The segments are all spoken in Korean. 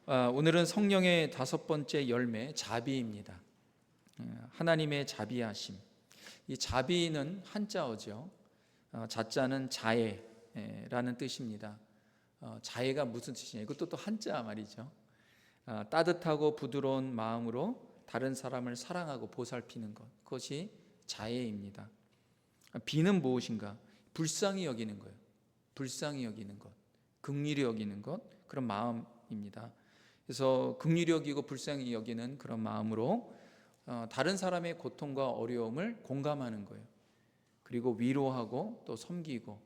오늘은 성령의 5번째 열매 자비입니다. 하나님의 자비하심. 이 자비는 한자어죠. 자자는 자애라는 뜻입니다. 자애가 무슨 뜻이냐? 이것도 또 한자 말이죠. 따뜻하고 부드러운 마음으로 다른 사람을 사랑하고 보살피는 것, 그것이 자애입니다. 비는 무엇인가? 불쌍히 여기는 거예요. 불쌍히 여기는 것, 긍휼히 여기는 것, 그런 마음입니다. 그래서 긍휼히 여기고 불쌍히 여기는 그런 마음으로 다른 사람의 고통과 어려움을 공감하는 거예요. 그리고 위로하고 또 섬기고,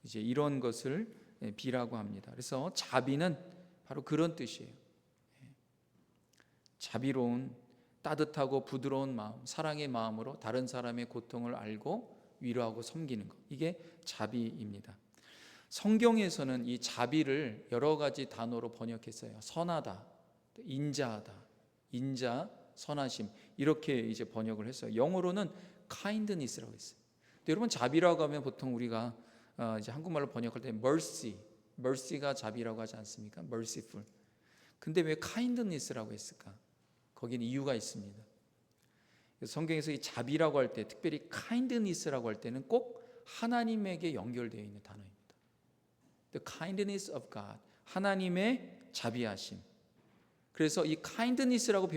이제 이런 것을 비라고 합니다. 그래서 자비는 바로 그런 뜻이에요. 자비로운, 따뜻하고 부드러운 마음, 사랑의 마음으로 다른 사람의 고통을 알고 위로하고 섬기는 것, 이게 자비입니다. 성경에서는 이 자비를 여러 가지 단어로 번역했어요. 선하다, 인자하다, 인자, 선하심, 이렇게 이제 번역을 했어요. 영어로는 kindness라고 했어요. 근데 여러분, 자비라고 하면 보통 우리가 이제 한국말로 번역할 때 mercy가 자비라고 하지 않습니까? merciful. 근데 왜 kindness라고 했을까? 거기는 이유가 있습니다. 성경에서 이 자비라고 할 때, 특별히 kindness라고 할 때는 꼭 하나님에게 연결되어 있는 단어입니다. The kindness of God, 하나님의 자비하심. 그래서 이 kindness라고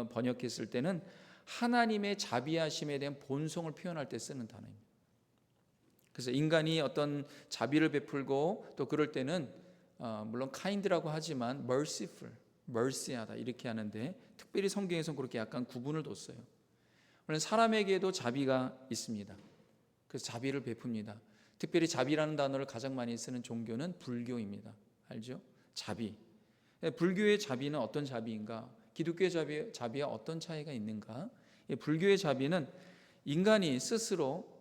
번역했을 때는 하나님의 자비하심에 대한 본성을 표현할 때 쓰는 단어입니다. 그래서 인간이 어떤 자비를 베풀고 또 그럴 때는 물론 kind라고 하지만 mercy하다 이렇게 하는데, 특별히 성경에서는 그렇게 약간 구분을 뒀어요. 물론 사람에게도 자비가 있습니다. 그래서 자비를 베풉니다. 특별히 자비라는 단어를 가장 많이 쓰는 종교는 불교입니다. 알죠? 자비. 불교의 자비는 어떤 자비인가? 기독교의 자비와 어떤 차이가 있는가? 불교의 자비는 인간이 스스로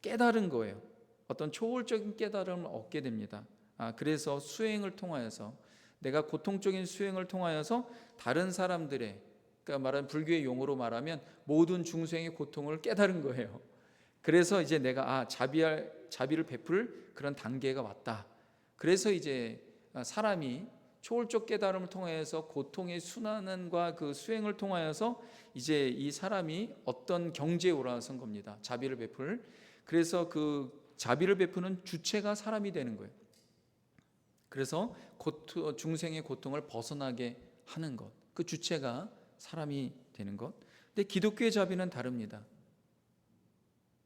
깨달은 거예요. 어떤 초월적인 깨달음을 얻게 됩니다. 그래서 수행을 통하여서, 내가 고통적인 수행을 통하여서 다른 사람들의, 그러니까 말하는 불교의 용어로 말하면 모든 중생의 고통을 깨달은 거예요. 그래서 이제 내가 자비를 베풀 그런 단계가 왔다. 그래서 이제 사람이 초월적 깨달음을 통하여서 고통의 순환과 그 수행을 통하여서 이제 이 사람이 어떤 경지에 올라선 겁니다. 자비를 베풀. 그래서 그 자비를 베푸는 주체가 사람이 되는 거예요. 그래서 중생의 고통을 벗어나게 하는 것, 그 주체가 사람이 되는 것. 근데 기독교의 자비는 다릅니다.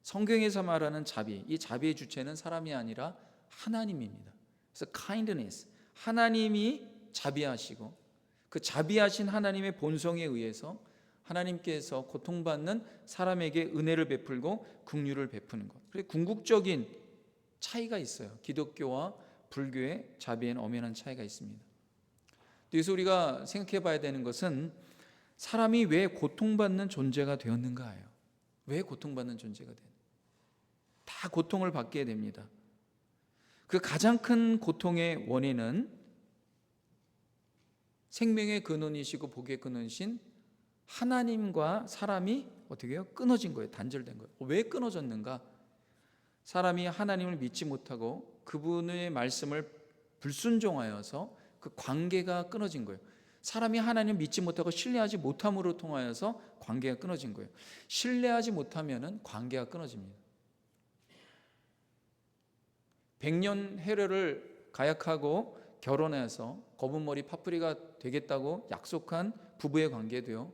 성경에서 말하는 자비, 이 자비의 주체는 사람이 아니라 하나님입니다. 그래서 kindness, 하나님이 자비하시고, 그 자비하신 하나님의 본성에 의해서 하나님께서 고통받는 사람에게 은혜를 베풀고 긍휼을 베푸는 것. 그래서 궁극적인 차이가 있어요. 기독교와 불교의 자비에는 엄연한 차이가 있습니다. 그래서 우리가 생각해 봐야 되는 것은 사람이 왜 고통받는 존재가 되었는가예요. 왜 고통받는 존재가 되는? 다 고통을 받게 됩니다. 그 가장 큰 고통의 원인은 생명의 근원이시고 복의 근원이신 하나님과 사람이 어떻게 해요? 끊어진 거예요. 단절된 거예요. 왜 끊어졌는가? 사람이 하나님을 믿지 못하고 그분의 말씀을 불순종하여서 그 관계가 끊어진 거예요. 사람이 하나님을 믿지 못하고 신뢰하지 못함으로 통하여서 관계가 끊어진 거예요. 신뢰하지 못하면 관계가 끊어집니다. 100년 해례를 가약하고 결혼해서 검은머리 파뿌리가 되겠다고 약속한 부부의 관계도요,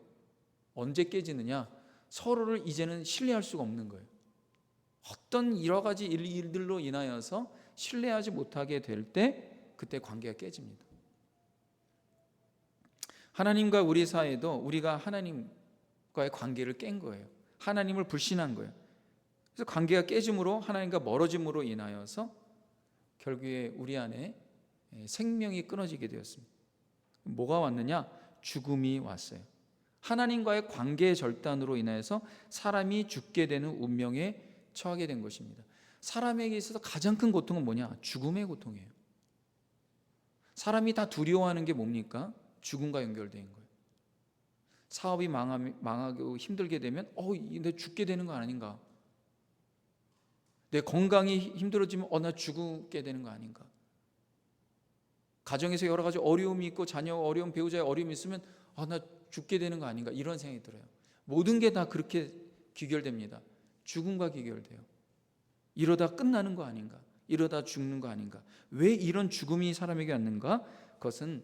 언제 깨지느냐? 서로를 이제는 신뢰할 수가 없는 거예요. 어떤 여러 가지 일들로 인하여서 신뢰하지 못하게 될 때 그때 관계가 깨집니다. 하나님과 우리 사이도 우리가 하나님과의 관계를 깬 거예요. 하나님을 불신한 거예요. 그래서 관계가 깨짐으로 하나님과 멀어짐으로 인하여서 결국에 우리 안에 생명이 끊어지게 되었습니다. 뭐가 왔느냐? 죽음이 왔어요. 하나님과의 관계의 절단으로 인해서 사람이 죽게 되는 운명에 처하게 된 것입니다. 사람에게 있어서 가장 큰 고통은 뭐냐? 죽음의 고통이에요. 사람이 다 두려워하는 게 뭡니까? 죽음과 연결된 거예요. 사업이 망하고 힘들게 되면 내 죽게 되는 거 아닌가? 내 건강이 힘들어지면 나 죽게 되는 거 아닌가? 가정에서 여러 가지 어려움이 있고 자녀 어려움, 배우자의 어려움이 있으면 나 죽게 되는 거 아닌가 이런 생각이 들어요. 모든 게 다 그렇게 귀결됩니다. 죽음과 귀결돼요. 이러다 끝나는 거 아닌가, 이러다 죽는 거 아닌가. 왜 이런 죽음이 사람에게 왔는가? 그것은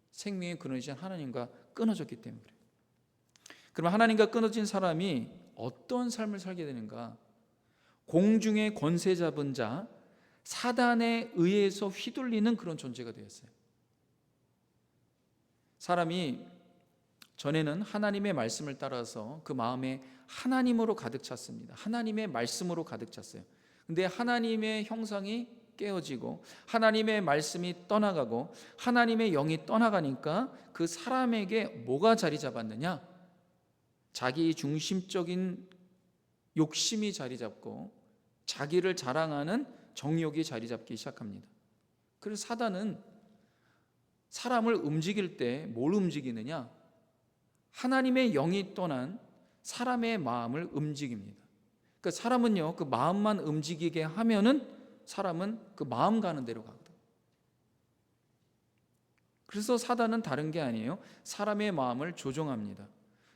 생명의 근원이신 하나님과 끊어졌기 때문에 그래요. 그럼 하나님과 끊어진 사람이 어떤 삶을 살게 되는가? 공중의 권세 잡은 자 사단에 의해서 휘둘리는 그런 존재가 되었어요. 사람이 전에는 하나님의 말씀을 따라서 그 마음에 하나님으로 가득 찼습니다. 하나님의 말씀으로 가득 찼어요. 근데 하나님의 형상이 깨어지고 하나님의 말씀이 떠나가고 하나님의 영이 떠나가니까 그 사람에게 뭐가 자리 잡았느냐? 자기 중심적인 욕심이 자리 잡고 자기를 자랑하는 정욕이 자리 잡기 시작합니다. 그래서 사단은 사람을 움직일 때 뭘 움직이느냐? 하나님의 영이 떠난 사람의 마음을 움직입니다. 그러니까 사람은요, 그 마음만 움직이게 하면은 사람은 그 마음 가는 대로 가거든요. 그래서 사단은 다른 게 아니에요. 사람의 마음을 조종합니다.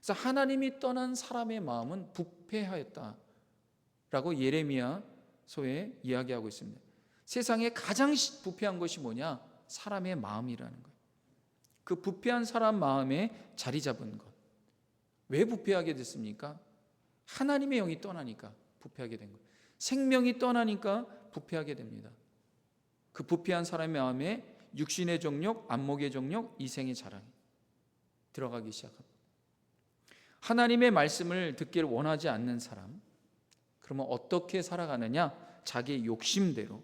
그래서 하나님이 떠난 사람의 마음은 부패하였다라고 예레미야서에 이야기하고 있습니다. 세상에 가장 부패한 것이 뭐냐? 사람의 마음이라는 거예요. 그 부패한 사람 마음에 자리 잡은 것. 왜 부패하게 됐습니까? 하나님의 영이 떠나니까 부패하게 된 거예요. 생명이 떠나니까 부패하게 됩니다. 그 부패한 사람의 마음에 육신의 정욕, 안목의 정욕, 이생의 자랑이 들어가기 시작합니다. 하나님의 말씀을 듣기를 원하지 않는 사람, 그러면 어떻게 살아가느냐? 자기 욕심대로,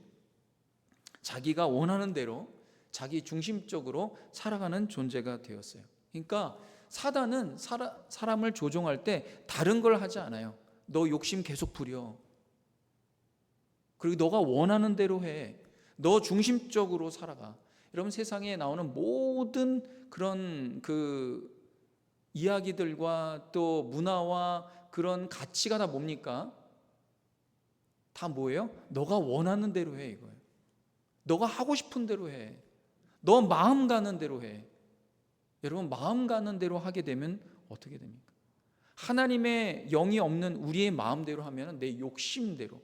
자기가 원하는 대로, 자기 중심적으로 살아가는 존재가 되었어요. 그러니까 사단은 사람을 조종할 때 다른 걸 하지 않아요. 너 욕심 계속 부려. 그리고 너가 원하는 대로 해. 너 중심적으로 살아가. 여러분, 세상에 나오는 모든 그런 그 이야기들과 또 문화와 그런 가치가 다 뭡니까? 다 뭐예요? 너가 원하는 대로 해, 이거예요. 너가 하고 싶은 대로 해. 너 마음 가는 대로 해. 여러분, 마음 가는 대로 하게 되면 어떻게 됩니까? 하나님의 영이 없는 우리의 마음대로 하면 내 욕심대로,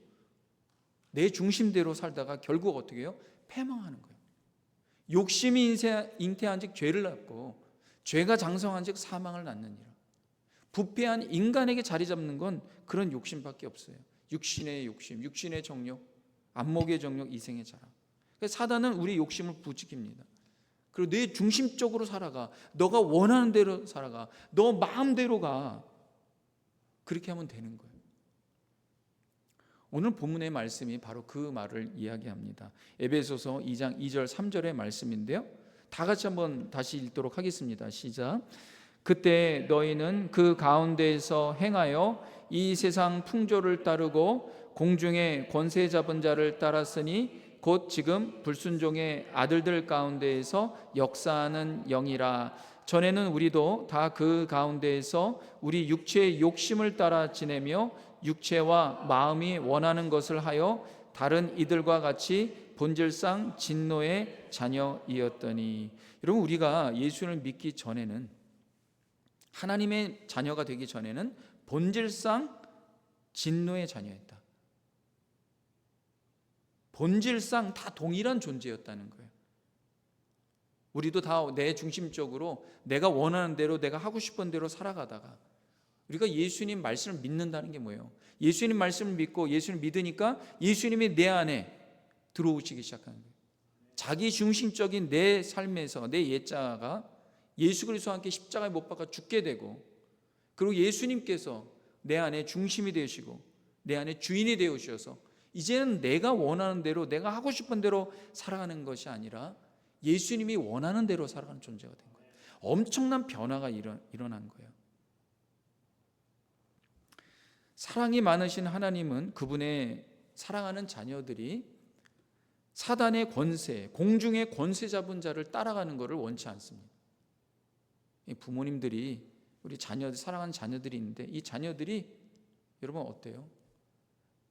내 중심대로 살다가 결국 어떻게 해요? 패망하는 거예요. 욕심이 잉태한 즉 죄를 낳고 죄가 장성한 즉 사망을 낳느니라. 부패한 인간에게 자리 잡는 건 그런 욕심밖에 없어요. 육신의 욕심, 육신의 정욕, 안목의 정욕, 이생의 자랑. 사단은 우리 욕심을 부추깁니다. 그리고 내 중심적으로 살아가. 너가 원하는 대로 살아가. 너 마음대로 가. 그렇게 하면 되는 거예요. 오늘 본문의 말씀이 바로 그 말을 이야기합니다. 에베소서 2장 2절 3절의 말씀인데요. 다 같이 한번 다시 읽도록 하겠습니다. 시작. 그때 너희는 그 가운데에서 행하여 이 세상 풍조를 따르고 공중의 권세 잡은 자를 따랐으니 곧 지금 불순종의 아들들 가운데에서 역사하는 영이라. 전에는 우리도 다 그 가운데에서 우리 육체의 욕심을 따라 지내며 육체와 마음이 원하는 것을 하여 다른 이들과 같이 본질상 진노의 자녀이었더니. 여러분, 우리가 예수를 믿기 전에는, 하나님의 자녀가 되기 전에는 본질상 진노의 자녀였다. 본질상 다 동일한 존재였다는 거예요. 우리도 다 내 중심적으로 내가 원하는 대로, 내가 하고 싶은 대로 살아가다가 우리가 예수님 말씀을 믿는다는 게 뭐예요? 예수님 말씀을 믿고 예수님 믿으니까 예수님이 내 안에 들어오시기 시작하는 거예요. 자기 중심적인 내 삶에서 내 옛자가 예수 그리스도와 함께 십자가에 못 박아 죽게 되고, 그리고 예수님께서 내 안에 중심이 되시고 내 안에 주인이 되어주셔서 이제는 내가 원하는 대로, 내가 하고 싶은 대로 살아가는 것이 아니라 예수님이 원하는 대로 살아가는 존재가 된 거예요. 엄청난 변화가 일어난 거예요. 사랑이 많으신 하나님은 그분의 사랑하는 자녀들이 사단의 권세, 공중의 권세 잡은 자를 따라가는 것을 원치 않습니다. 부모님들이 우리 자녀들, 사랑하는 자녀들이 있는데 이 자녀들이 여러분 어때요?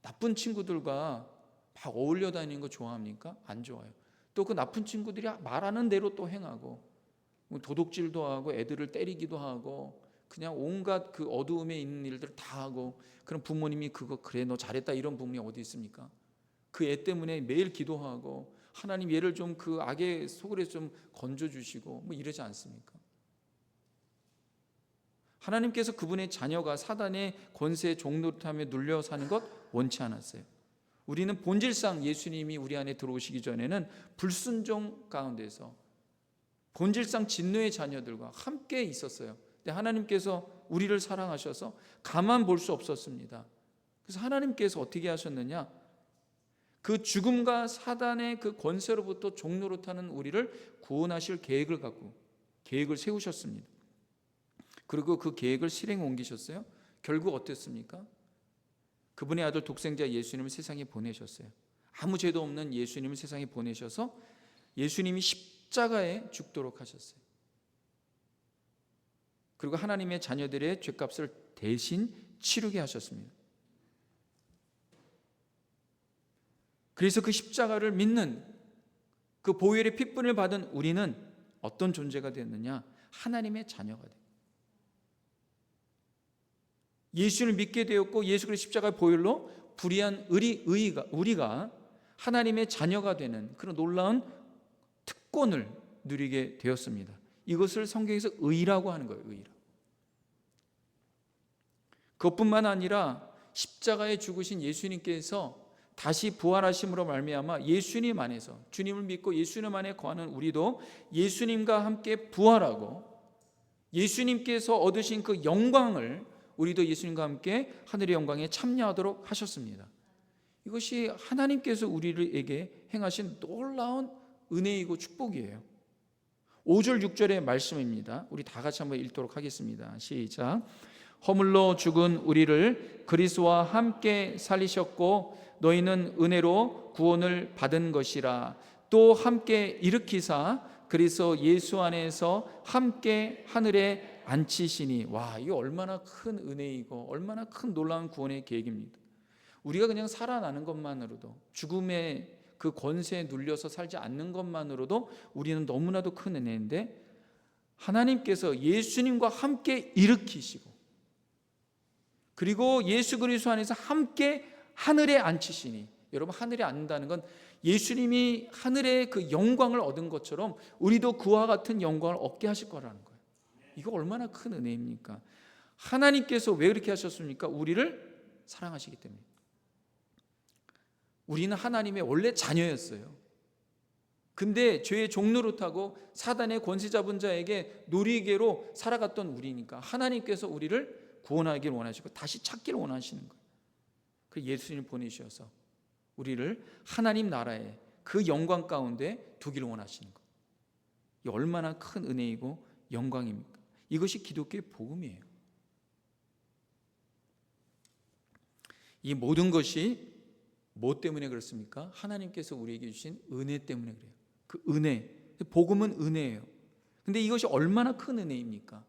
나쁜 친구들과 막 어울려 다니는 거 좋아합니까? 안 좋아요. 또 그 나쁜 친구들이 말하는 대로 또 행하고 도둑질도 하고 애들을 때리기도 하고 그냥 온갖 그 어두움에 있는 일들 다 하고, 그런 부모님이 그거 그래 너 잘했다 이런 부모님이 어디 있습니까? 그 애 때문에 매일 기도하고 하나님 얘를 좀 그 악의 소굴에서 좀 건져주시고 뭐 이러지 않습니까? 하나님께서 그분의 자녀가 사단의 권세에 종노릇하며 눌려 사는 것 원치 않았어요. 우리는 본질상 예수님이 우리 안에 들어오시기 전에는 불순종 가운데서 본질상 진노의 자녀들과 함께 있었어요. 근데 하나님께서 우리를 사랑하셔서 가만 볼 수 없었습니다. 그래서 하나님께서 어떻게 하셨느냐? 그 죽음과 사단의 그 권세로부터 종노릇하는 우리를 구원하실 계획을 세우셨습니다. 그리고 그 계획을 실행에 옮기셨어요. 결국 어땠습니까? 그분의 아들 독생자 예수님을 세상에 보내셨어요. 아무 죄도 없는 예수님을 세상에 보내셔서 예수님이 십자가에 죽도록 하셨어요. 그리고 하나님의 자녀들의 죄값을 대신 치르게 하셨습니다. 그래서 그 십자가를 믿는, 그 보혈의 핏분을 받은 우리는 어떤 존재가 됐느냐? 하나님의 자녀가 돼요. 예수를 믿게 되었고 예수 그리스도 십자가의 보혈로 불의한 우리가 하나님의 자녀가 되는 그런 놀라운 특권을 누리게 되었습니다. 이것을 성경에서 의라고 하는 거예요. 의라. 그것뿐만 아니라 십자가에 죽으신 예수님께서 다시 부활하심으로 말미암아 예수님 안에서, 주님을 믿고 예수님 안에 거하는 우리도 예수님과 함께 부활하고 예수님께서 얻으신 그 영광을 우리도 예수님과 함께 하늘의 영광에 참여하도록 하셨습니다. 이것이 하나님께서 우리에게 행하신 놀라운 은혜이고 축복이에요. 5절 6절의 말씀입니다. 우리 다 같이 한번 읽도록 하겠습니다. 시작. 허물로 죽은 우리를 그리스도와 함께 살리셨고 너희는 은혜로 구원을 받은 것이라. 또 함께 일으키사 그리스도 예수 안에서 함께 하늘에 앉히시니. 와, 이게 얼마나 큰 은혜이고 얼마나 큰 놀라운 구원의 계획입니다. 우리가 그냥 살아나는 것만으로도, 죽음의 그 권세에 눌려서 살지 않는 것만으로도 우리는 너무나도 큰 은혜인데, 하나님께서 예수님과 함께 일으키시고 그리고 예수 그리스도 안에서 함께 하늘에 앉히시니. 여러분, 하늘에 앉는다는 건 예수님이 하늘의 그 영광을 얻은 것처럼 우리도 그와 같은 영광을 얻게 하실 거라는 거예요. 이거 얼마나 큰 은혜입니까? 하나님께서 왜 그렇게 하셨습니까? 우리를 사랑하시기 때문에. 우리는 하나님의 원래 자녀였어요. 근데 죄의 종노릇하고 사단의 권세 잡은 자에게 놀이개로 살아갔던 우리니까 하나님께서 우리를 구원하기를 원하시고 다시 찾기를 원하시는 거예요. 그 예수님을 보내주셔서 우리를 하나님 나라의 그 영광 가운데 두기를 원하시는 거예요. 이 얼마나 큰 은혜이고 영광입니까? 이것이 기독교의 복음이에요. 이 모든 것이 뭐 때문에 그렇습니까? 하나님께서 우리에게 주신 은혜 때문에 그래요. 그 은혜, 복음은 은혜예요. 근데 이것이 얼마나 큰 은혜입니까?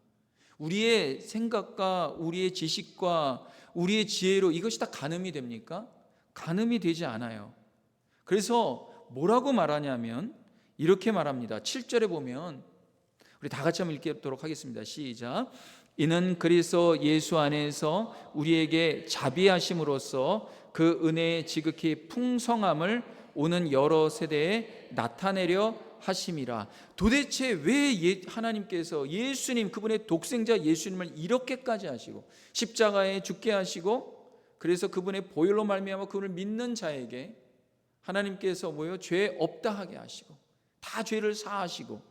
우리의 생각과 우리의 지식과 우리의 지혜로 이것이 다 가늠이 됩니까? 가늠이 되지 않아요. 그래서 뭐라고 말하냐면 이렇게 말합니다. 7절에 보면 우리 다 같이 한번 읽도록 하겠습니다. 시작. 이는 그리스도 예수 안에서 우리에게 자비하심으로써 그 은혜의 지극히 풍성함을 오는 여러 세대에 나타내려 하심이라. 도대체 왜 하나님께서 예수님, 그분의 독생자 예수님을 이렇게까지 하시고 십자가에 죽게 하시고, 그래서 그분의 보혈로 말미암아 그분을 믿는 자에게 하나님께서 죄 없다 하게 하시고 다 죄를 사하시고,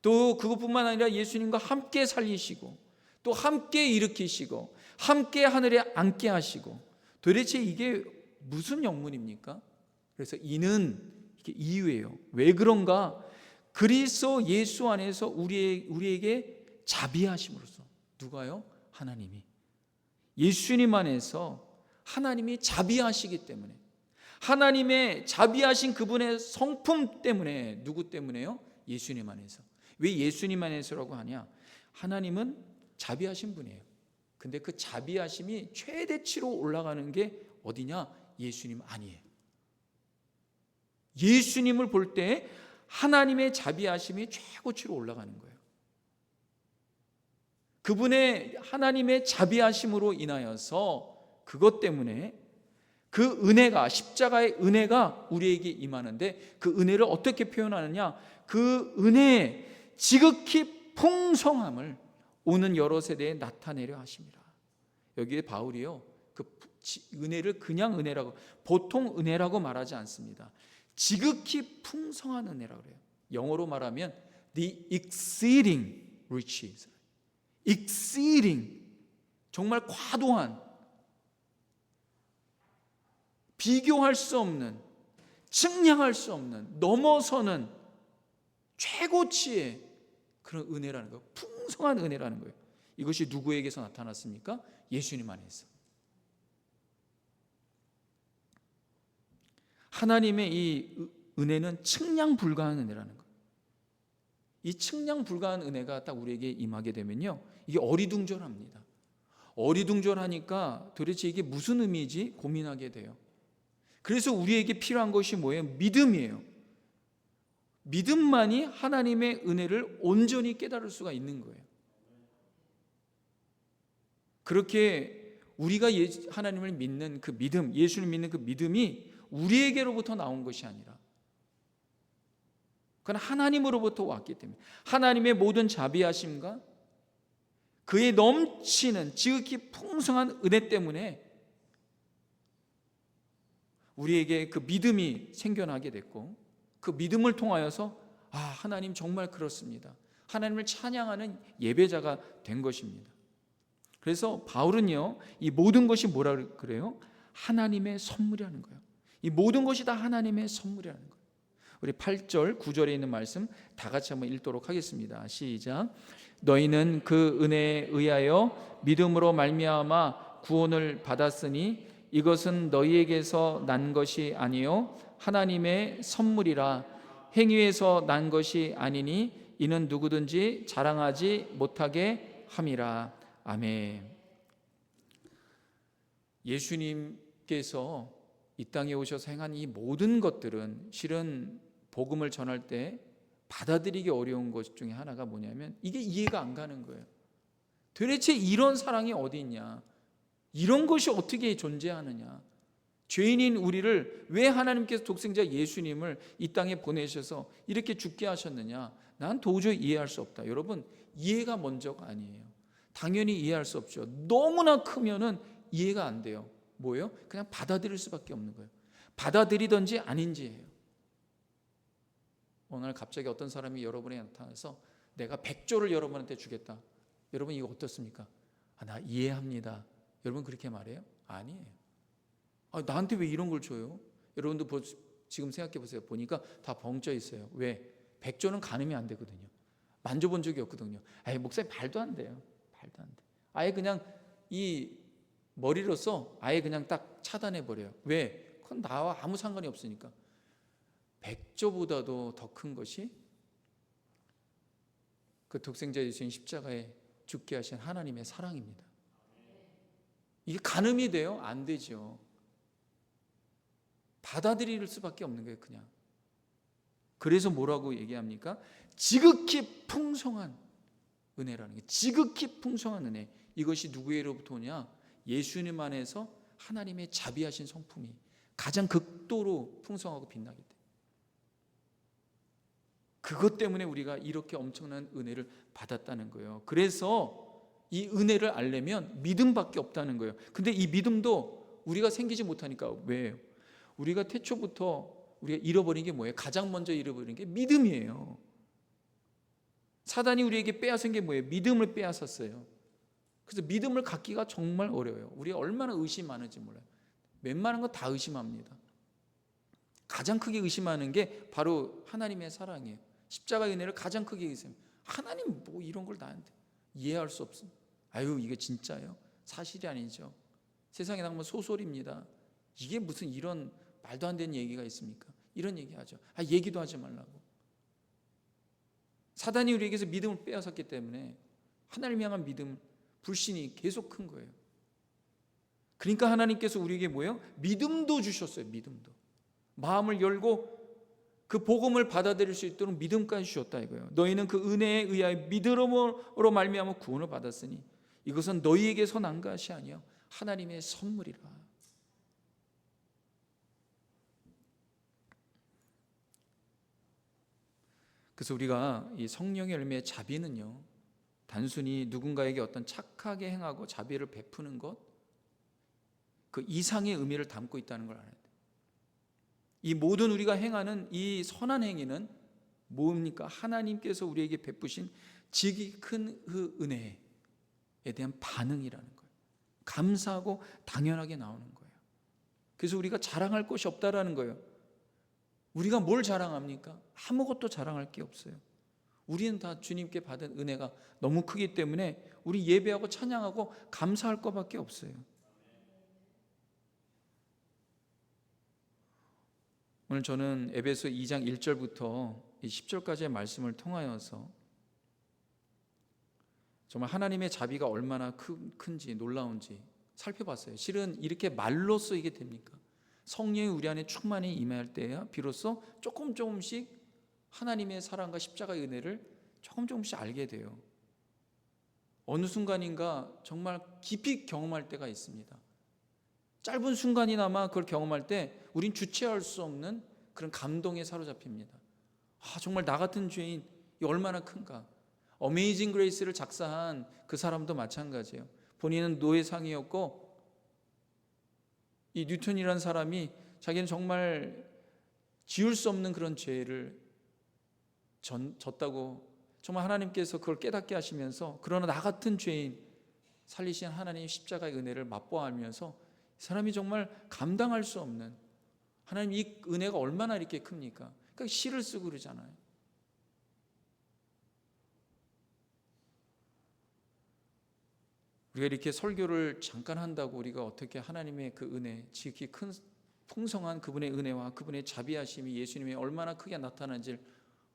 또 그것뿐만 아니라 예수님과 함께 살리시고 또 함께 일으키시고 함께 하늘에 앉게 하시고, 도대체 이게 무슨 영문입니까? 그래서 이는 이게 이유예요. 왜 그런가? 그리스도 예수 안에서 우리에게 자비하심으로써. 누가요? 하나님이. 예수님 안에서 하나님이 자비하시기 때문에, 하나님의 자비하신 그분의 성품 때문에. 누구 때문에요? 예수님 안에서. 왜 예수님 안에서라고 하냐? 하나님은 자비하신 분이에요. 근데 그 자비하심이 최대치로 올라가는 게 어디냐? 예수님 아니에요. 예수님을 볼 때 하나님의 자비하심이 최고치로 올라가는 거예요. 그분의 하나님의 자비하심으로 인하여서 그것 때문에 그 은혜가, 십자가의 은혜가 우리에게 임하는데, 그 은혜를 어떻게 표현하느냐, 그 은혜의 지극히 풍성함을 오는 여러 세대에 나타내려 하심이라. 여기에 바울이요, 그 은혜를 그냥 은혜라고, 보통 은혜라고 말하지 않습니다. 지극히 풍성한 은혜라고 그래요. 영어로 말하면 the exceeding riches, exceeding, 정말 과도한, 비교할 수 없는, 측량할 수 없는, 넘어서는 최고치의 그런 은혜라는 거예요. 풍성한 은혜라는 거예요. 이것이 누구에게서 나타났습니까? 예수님 안에서. 하나님의 이 은혜는 측량 불가한 은혜라는 거예요. 이 측량 불가한 은혜가 딱 우리에게 임하게 되면요, 이게 어리둥절합니다. 어리둥절하니까 도대체 이게 무슨 의미인지 고민하게 돼요. 그래서 우리에게 필요한 것이 뭐예요? 믿음이에요. 믿음만이 하나님의 은혜를 온전히 깨달을 수가 있는 거예요. 그렇게 우리가 하나님을 믿는 그 믿음, 예수를 믿는 그 믿음이 우리에게로부터 나온 것이 아니라 그건 하나님으로부터 왔기 때문에, 하나님의 모든 자비하심과 그의 넘치는 지극히 풍성한 은혜 때문에 우리에게 그 믿음이 생겨나게 됐고, 그 믿음을 통하여서 하나님 정말 그렇습니다, 하나님을 찬양하는 예배자가 된 것입니다. 그래서 바울은요, 이 모든 것이 뭐라 그래요? 하나님의 선물이라는 거예요. 이 모든 것이 다 하나님의 선물이라는 거예요. 우리 8절 9절에 있는 말씀 다 같이 한번 읽도록 하겠습니다. 시작. 너희는 그 은혜에 의하여 믿음으로 말미암아 구원을 받았으니 이것은 너희에게서 난 것이 아니요 하나님의 선물이라. 행위에서 난 것이 아니니 이는 누구든지 자랑하지 못하게 함이라. 아멘. 예수님께서 이 땅에 오셔서 행한 이 모든 것들은 실은 복음을 전할 때 받아들이기 어려운 것 중에 하나가 뭐냐면, 이게 이해가 안 가는 거예요. 도대체 이런 사랑이 어디 있냐, 이런 것이 어떻게 존재하느냐, 죄인인 우리를 왜 하나님께서 독생자 예수님을 이 땅에 보내셔서 이렇게 죽게 하셨느냐, 난 도저히 이해할 수 없다. 여러분, 이해가 먼저가 아니에요. 당연히 이해할 수 없죠. 너무나 크면은 이해가 안 돼요. 뭐예요? 그냥 받아들일 수밖에 없는 거예요. 받아들이든지 아닌지예요. 오늘 갑자기 어떤 사람이 여러분에 나타나서 내가 100조를 여러분한테 주겠다. 여러분 이거 어떻습니까? 나 이해합니다. 여러분 그렇게 말해요? 아니에요. 나한테 왜 이런 걸 줘요? 여러분도 지금 생각해 보세요. 보니까 다 벙쪄 있어요. 왜? 100조는 가늠이 안 되거든요. 만져본 적이 없거든요. 목사님 말도 안 돼요. 말도 안 돼. 아예 그냥 이 머리로서 아예 그냥 딱 차단해 버려요. 왜? 그건 나와 아무 상관이 없으니까. 100조보다도 더 큰 것이 그 독생자 예수님 십자가에 죽게 하신 하나님의 사랑입니다. 이게 가늠이 돼요? 안 되죠. 받아들일 수밖에 없는 거예요, 그냥. 그래서 뭐라고 얘기합니까? 지극히 풍성한 은혜라는 게, 지극히 풍성한 은혜. 이것이 누구로부터 오냐? 예수님 안에서 하나님의 자비하신 성품이 가장 극도로 풍성하고 빛나기 때문에, 그것 때문에 우리가 이렇게 엄청난 은혜를 받았다는 거예요. 그래서 이 은혜를 알려면 믿음밖에 없다는 거예요. 근데 이 믿음도 우리가 생기지 못하니까. 왜요? 우리가 태초부터 우리가 잃어버린 게 뭐예요? 가장 먼저 잃어버린 게 믿음이에요. 사단이 우리에게 빼앗은 게 뭐예요? 믿음을 빼앗았어요. 그래서 믿음을 갖기가 정말 어려워요. 우리가 얼마나 의심 많은지 몰라요. 웬만한 거 다 의심합니다. 가장 크게 의심하는 게 바로 하나님의 사랑이에요. 십자가의 은혜를 가장 크게 의심해요. 하나님 뭐 이런 걸 나한테 이해할 수 없어. 이게 진짜예요? 사실이 아니죠. 세상에 나가면 소설입니다. 이게 무슨 이런 말도 안 되는 얘기가 있습니까? 이런 얘기하죠. 얘기도 하지 말라고. 사단이 우리에게서 믿음을 빼앗았기 때문에 하나님을 향한 믿음, 불신이 계속 큰 거예요. 그러니까 하나님께서 우리에게 뭐예요? 믿음도 주셨어요. 믿음도. 마음을 열고 그 복음을 받아들일 수 있도록 믿음까지 주셨다 이거예요. 너희는 그 은혜에 의하여 믿음으로 말미암아 구원을 받았으니 이것은 너희에게서 난 것이 아니요 하나님의 선물이라. 그래서 우리가 이 성령의 열매의 자비는요, 단순히 누군가에게 어떤 착하게 행하고 자비를 베푸는 것, 그 이상의 의미를 담고 있다는 걸 알아야 돼요. 이 모든 우리가 행하는 이 선한 행위는 뭡니까? 하나님께서 우리에게 베푸신 지극히 큰 그 은혜에 대한 반응이라는 거예요. 감사하고 당연하게 나오는 거예요. 그래서 우리가 자랑할 것이 없다라는 거예요. 우리가 뭘 자랑합니까? 아무것도 자랑할 게 없어요. 우리는 다 주님께 받은 은혜가 너무 크기 때문에 우리 예배하고 찬양하고 감사할 것밖에 없어요. 오늘 저는 에베소 2장 1절부터 10절까지의 말씀을 통하여서 정말 하나님의 자비가 얼마나 큰지 놀라운지 살펴봤어요. 실은 이렇게 말로써 이게 됩니까? 성령이 우리 안에 충만히 임할 때야 비로소 조금씩 하나님의 사랑과 십자가의 은혜를 조금씩 알게 돼요. 어느 순간인가 정말 깊이 경험할 때가 있습니다. 짧은 순간이나마 그걸 경험할 때 우린 주체할 수 없는 그런 감동에 사로잡힙니다. 정말 나 같은 죄인 이 얼마나 큰가. 어메이징 그레이스를 작사한 그 사람도 마찬가지예요. 본인은 노예상이었고 이 뉴턴이라는 사람이 자기는 정말 지울 수 없는 그런 죄를 졌다고 정말 하나님께서 그걸 깨닫게 하시면서 그러나 나 같은 죄인 살리신 하나님의 십자가의 은혜를 맛보아하면서 이 사람이 정말 감당할 수 없는 하나님 이 은혜가 얼마나 이렇게 큽니까? 그러니까 시를 쓰고 그러잖아요. 우리가 이렇게 설교를 잠깐 한다고 우리가 어떻게 하나님의 그 은혜, 지극히 큰 풍성한 그분의 은혜와 그분의 자비하심이 예수님이 얼마나 크게 나타난지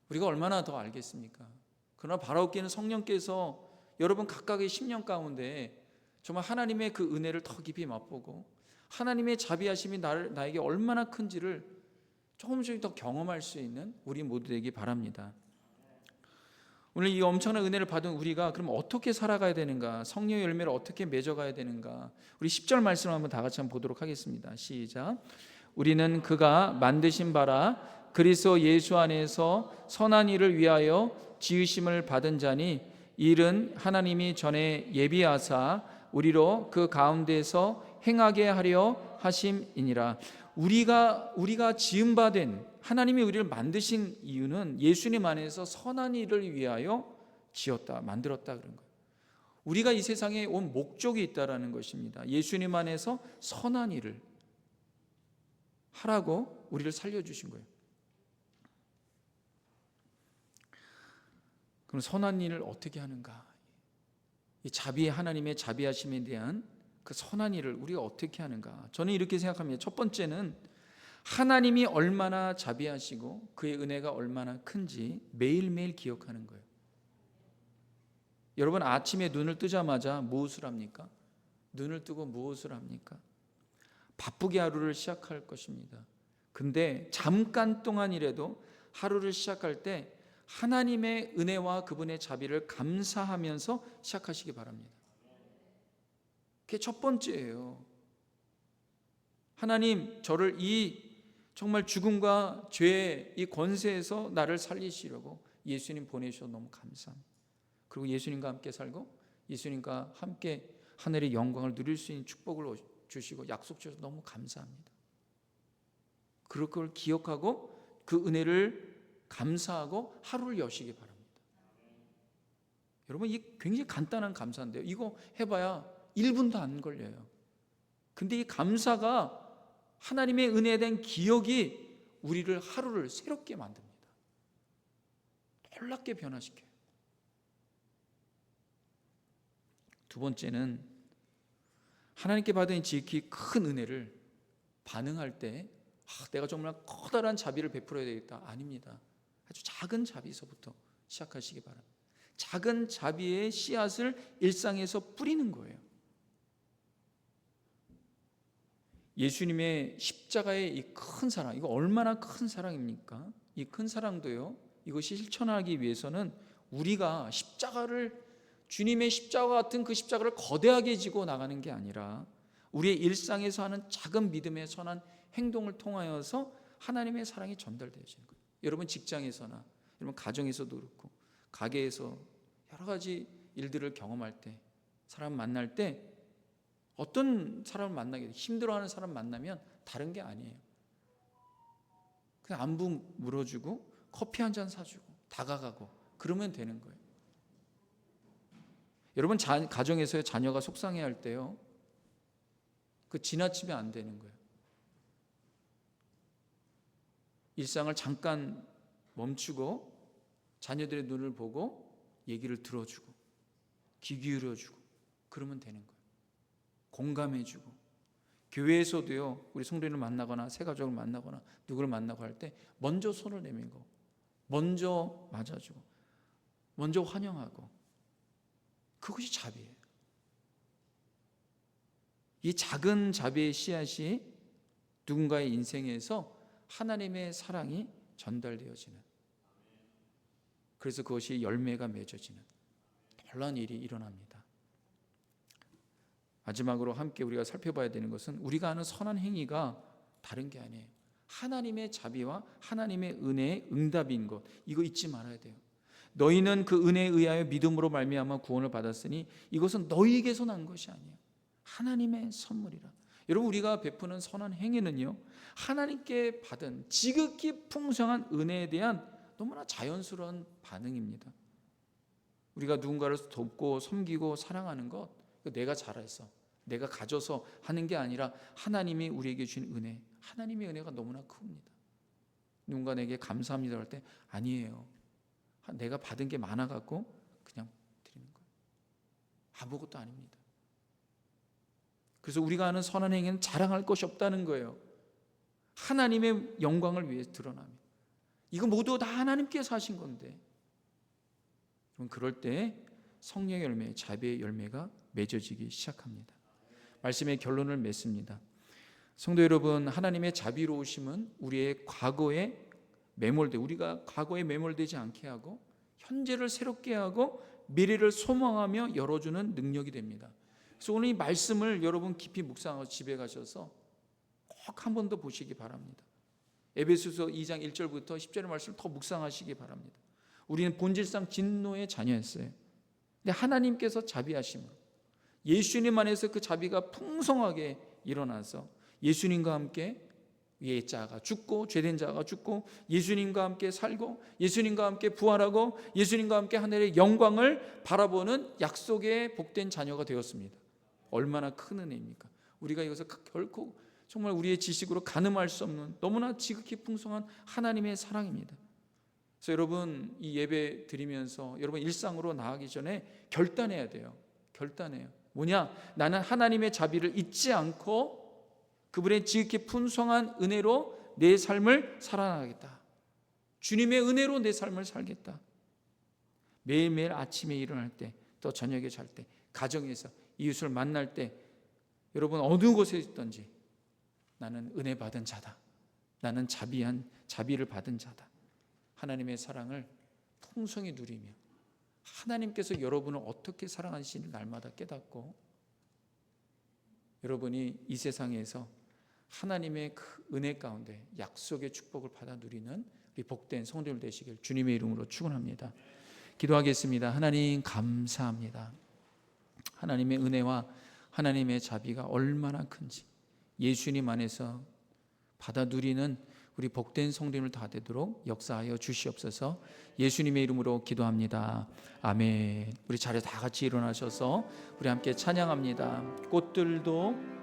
우리가 얼마나 더 알겠습니까? 그러나 바라옵기는 성령께서 여러분 각각의 심령 가운데 정말 하나님의 그 은혜를 더 깊이 맛보고 하나님의 자비하심이 나에게 얼마나 큰지를 조금씩 더 경험할 수 있는 우리 모두 되기 바랍니다. 오늘 이 엄청난 은혜를 받은 우리가 그럼 어떻게 살아가야 되는가? 성령의 열매를 어떻게 맺어가야 되는가? 우리 10절 말씀을 한번 다 같이 한번 보도록 하겠습니다. 시작. 우리는 그가 만드신 바라 그리스도 예수 안에서 선한 일을 위하여 지으심을 받은 자니 일은 하나님이 전에 예비하사 우리로 그 가운데서 행하게 하려 하심이니라. 우리가 지음받은 하나님이 우리를 만드신 이유는 예수님 안에서 선한 일을 위하여 지었다, 만들었다 그런 거예요. 우리가 이 세상에 온 목적이 있다라는 것입니다. 예수님 안에서 선한 일을 하라고 우리를 살려주신 거예요. 그럼 선한 일을 어떻게 하는가? 이 자비의 하나님의 자비하심에 대한 그 선한 일을 우리가 어떻게 하는가? 저는 이렇게 생각합니다. 첫 번째는 하나님이 얼마나 자비하시고 그의 은혜가 얼마나 큰지 매일매일 기억하는 거예요. 여러분 아침에 눈을 뜨자마자 무엇을 합니까? 눈을 뜨고 무엇을 합니까? 바쁘게 하루를 시작할 것입니다. 근데 잠깐 동안이라도 하루를 시작할 때 하나님의 은혜와 그분의 자비를 감사하면서 시작하시기 바랍니다. 그게 첫 번째예요. 하나님 저를 이 정말 죽음과 죄의 이 권세에서 나를 살리시려고 예수님 보내주셔서 너무 감사합니다. 그리고 예수님과 함께 살고 예수님과 함께 하늘의 영광을 누릴 수 있는 축복을 주시고 약속 주셔서 너무 감사합니다. 그럴 걸 기억하고 그 은혜를 감사하고 하루를 여시기 바랍니다. 여러분 이 굉장히 간단한 감사인데요. 이거 해봐야 1분도 안 걸려요. 근데 이 감사가 하나님의 은혜에 대한 기억이 우리를 하루를 새롭게 만듭니다. 놀랍게 변화시켜요. 두 번째는 하나님께 받은 지극히 큰 은혜를 반응할 때 내가 정말 커다란 자비를 베풀어야 되겠다. 아닙니다. 아주 작은 자비에서부터 시작하시기 바랍니다. 작은 자비의 씨앗을 일상에서 뿌리는 거예요. 예수님의 십자가의 이 큰 사랑, 이거 얼마나 큰 사랑입니까? 이 큰 사랑도요, 이것이 실천하기 위해서는 우리가 주님의 십자가 같은 그 십자가를 거대하게 지고 나가는 게 아니라 우리의 일상에서 하는 작은 믿음의 선한 행동을 통하여서 하나님의 사랑이 전달되어지는 거예요. 여러분 직장에서나 여러분 가정에서도 그렇고 가게에서 여러 가지 일들을 경험할 때, 사람 만날 때 어떤 사람을 만나게 돼, 힘들어하는 사람 만나면 다른 게 아니에요. 그냥 안부 물어주고 커피 한 잔 사주고 다가가고 그러면 되는 거예요. 여러분 가정에서의 자녀가 속상해할 때요, 그 지나치면 안 되는 거예요. 일상을 잠깐 멈추고 자녀들의 눈을 보고 얘기를 들어주고 귀 기울여주고 그러면 되는 거예요. 공감해주고, 교회에서도요, 우리 성도님을 만나거나 새 가족을 만나거나 누구를 만나고 할 때 먼저 손을 내밀고 먼저 맞아주고 먼저 환영하고, 그것이 자비예요. 이 작은 자비의 씨앗이 누군가의 인생에서 하나님의 사랑이 전달되어지는, 그래서 그것이 열매가 맺어지는 놀라운 일이 일어납니다. 마지막으로 함께 우리가 살펴봐야 되는 것은 우리가 하는 선한 행위가 다른 게 아니에요. 하나님의 자비와 하나님의 은혜의 응답인 것, 이거 잊지 말아야 돼요. 너희는 그 은혜에 의하여 믿음으로 말미암아 구원을 받았으니 이것은 너희에게서 난 것이 아니에요. 하나님의 선물이라. 여러분, 우리가 베푸는 선한 행위는요, 하나님께 받은 지극히 풍성한 은혜에 대한 너무나 자연스러운 반응입니다. 우리가 누군가를 돕고 섬기고 사랑하는 것, 내가 잘해서 내가 가져서 하는 게 아니라 하나님이 우리에게 주신 은혜, 하나님의 은혜가 너무나 큽니다. 누군가 내게 감사합니다 할 때 아니에요, 내가 받은 게 많아갖고 그냥 드리는 거예요. 아무것도 아닙니다. 그래서 우리가 하는 선한 행위는 자랑할 것이 없다는 거예요. 하나님의 영광을 위해 드러납니다. 이거 모두 다 하나님께서 하신 건데, 그럼 그럴 때 성령의 열매, 자비의 열매가 맺어지기 시작합니다. 말씀의 결론을 맺습니다. 성도 여러분, 하나님의 자비로우심은 우리의 우리가 과거에 매몰되지 않게 하고 현재를 새롭게 하고 미래를 소망하며 열어주는 능력이 됩니다. 그래서 오늘 이 말씀을 여러분 깊이 묵상하고 집에 가셔서 꼭 한 번 더 보시기 바랍니다. 에베소서 2장 1절부터 10절의 말씀을 더 묵상하시기 바랍니다. 우리는 본질상 진노의 자녀였어요. 근데 하나님께서 자비하심으로 예수님 안에서 그 자비가 풍성하게 일어나서 예수님과 함께 위의 자가 죽고 죄된 자가 죽고 예수님과 함께 살고 예수님과 함께 부활하고 예수님과 함께 하늘의 영광을 바라보는 약속의 복된 자녀가 되었습니다. 얼마나 큰 은혜입니까? 우리가 이것을 결코 정말 우리의 지식으로 가늠할 수 없는 너무나 지극히 풍성한 하나님의 사랑입니다. 그래서 여러분, 이 예배 드리면서 여러분 일상으로 나가기 전에 결단해야 돼요. 결단해요. 뭐냐? 나는 하나님의 자비를 잊지 않고 그분의 지극히 풍성한 은혜로 내 삶을 살아나가겠다. 주님의 은혜로 내 삶을 살겠다. 매일매일 아침에 일어날 때, 또 저녁에 잘 때, 가정에서 이웃을 만날 때, 여러분 어느 곳에 있든지 나는 은혜 받은 자다. 나는 자비를 받은 자다. 하나님의 사랑을 풍성히 누리며 하나님께서 여러분을 어떻게 사랑하시는지 날마다 깨닫고, 여러분이 이 세상에서 하나님의 그 은혜 가운데 약속의 축복을 받아 누리는 우리 복된 성도들 되시길 주님의 이름으로 축원합니다. 기도하겠습니다. 하나님 감사합니다. 하나님의 은혜와 하나님의 자비가 얼마나 큰지 예수님 안에서 받아 누리는 우리 복된 성도님을 다 되도록 역사하여 주시옵소서. 예수님의 이름으로 기도합니다. 아멘. 우리 자리에 다 같이 일어나셔서 우리 함께 찬양합니다. 꽃들도